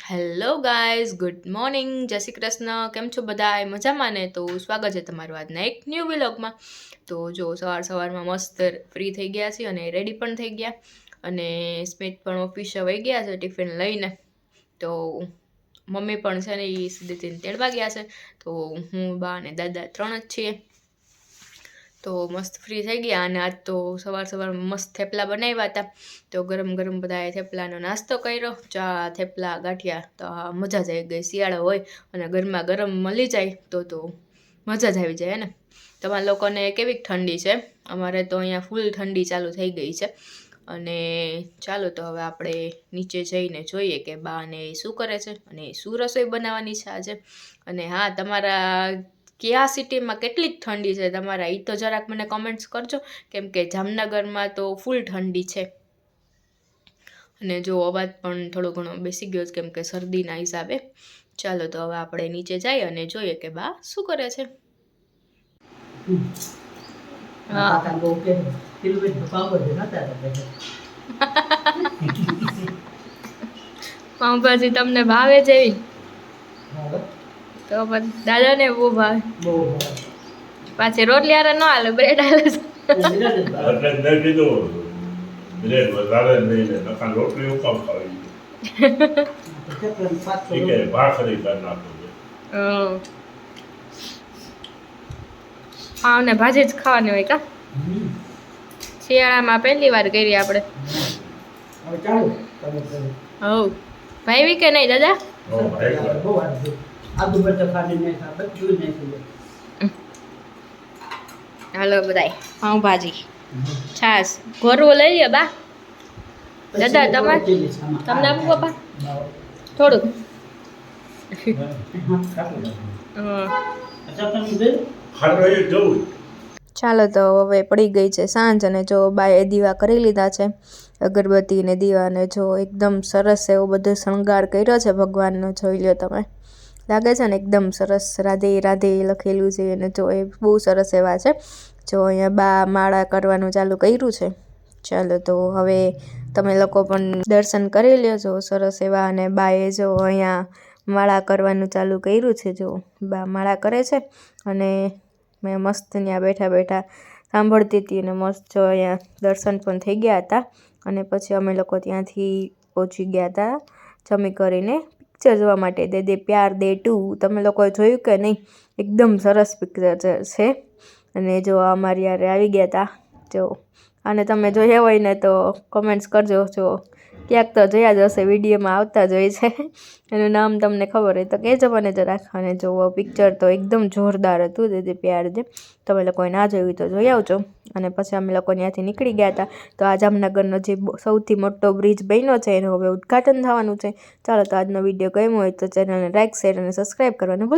Hello guys, good morning, જય શ્રી કૃષ્ણ. કેમ છો બધા? મજામાં ને? તો સ્વાગત છે તમારું આજના એક ન્યૂ વ્લોગમાં. તો જો સવારમાં મસ્ત ફ્રી થઈ ગયા છીએ અને રેડી પણ થઈ ગયા, અને સ્મિત પણ ઓફિસે વહી ગયા છે ટિફિન લઈને. તો મમ્મી પણ છે ને એ સીધી તેડવા ગયા છે. તો હું, બા અને દાદા 3 જ છીએ. તો મસ્ત ફ્રી થઈ ગયા, અને આજ તો સવારમાં મસ્ત થેપલા બનાવ્યા હતા. તો ગરમ ગરમ બધાએ થેપલાનો નાસ્તો કર્યો, ચા, થેપલા, ગાંઠિયા. તો મજા જ આવી ગઈ. શિયાળો હોય અને ગરમા ગરમ મળી જાય તો મજા જ આવી જાય ને. તમારા લોકોને કેવી ઠંડી છે? અમારે તો અહીંયા ફૂલ ઠંડી ચાલુ થઈ ગઈ છે. અને ચાલો તો હવે આપણે નીચે જઈને જોઈએ કે બા ને શું કરે છે અને શું રસોઈ બનાવવાની છે આજે. અને હા, તમારા કયા સિટીમાં કેટલી ઠંડી છે તમારા, એ તો જરાક મને કમેન્ટ્સ કરજો, કેમ કે જામનગરમાં તો ફૂલ ઠંડી છે. અને જો અવાજ પણ થોડો ઘણો બેસી ગયો છે કેમ કે શરદીના હિસાબે. ચાલો તો હવે આપણે નીચે જઈએ અને જોઈએ કે બા શું કરે છે. પાઉંભાજી તમને ભાવે જેવી? તો પણ દાદાને બહુ ભાવે. પાછી રોટલી હારે ન હાલે, બ્રેડ હાલે છે. હા, ને ભાજી જ ખાવાની હોય કા? શિયાળામાં પહેલી વાર કરી આપણે. હવ ભાઈ કે નહીં દાદા? હાલો બધાય, પાઉંભાજી, છાશ, ઘોરવું લઈ લ્યો બા. દાદા તમને આપું પપ્પા? થોડુંક. ચાલો તો હવે પડી ગઈ છે સાંજ, અને જો બાએ દીવા કરી લીધા છે, અગરબત્તી ને દીવાને. જો એકદમ સરસ એવો બધો શણગાર કર્યો છે ભગવાનનો, જોઈ લ્યો તમે. લાગે છે ને એકદમ સરસ, રાધે રાધે લખેલું છે, અને જો એ બહુ સરસ એવા છે. જો અહીંયા બા માળા કરવાનું ચાલુ કર્યું છે. ચાલો તો હવે તમે લોકો પણ દર્શન કરી લ્યો. જો સરસ એવા, અને બાએ જો અહીંયા માળા કરવાનું ચાલુ કર્યું છે. જો બા માળા કરે છે, અને મેં મસ્ત ત્યાં બેઠા બેઠા સાંભળતી હતી, અને મસ્ત જો અહીંયા દર્શન પણ થઈ ગયા હતા. અને પછી અમે લોકો ત્યાંથી પહોંચી ગયા હતા જમી કરીને પિક્ચર જોવા માટે. દે દે પ્યાર દે 2 તમે લોકોએ જોયું કે નહીં? એકદમ સરસ પિક્ચર છે. અને જો અમારી યારે આવી ગયા હતા. જો અને તમે જોયા હોય ને તો કમેન્ટ્સ કરજો. જો ક્યાંક તો જોયા જ હશે, વિડીયોમાં આવતા જ હોય છે. એનું નામ તમને ખબર હોય તો કહેજો મને જરાક. અને જો પિક્ચર તો એકદમ જોરદાર હતું, દે દે પ્યાર દે. તમે લોકોએ ના જોયું તો જોઈ આવજો. અને પછી અમે લોકો ત્યાંથી નીકળી ગયા હતા. તો આ જામનગરનો જે સૌથી મોટો બ્રિજ બન્યો છે, એનું હવે ઉદ્ઘાટન થવાનું છે. ચાલો તો આજનો વિડીયો ગમ્યો હોય તો ચેનલને લાઈક, શેર અને સબસ્ક્રાઈબ કરવાનું ભૂલતા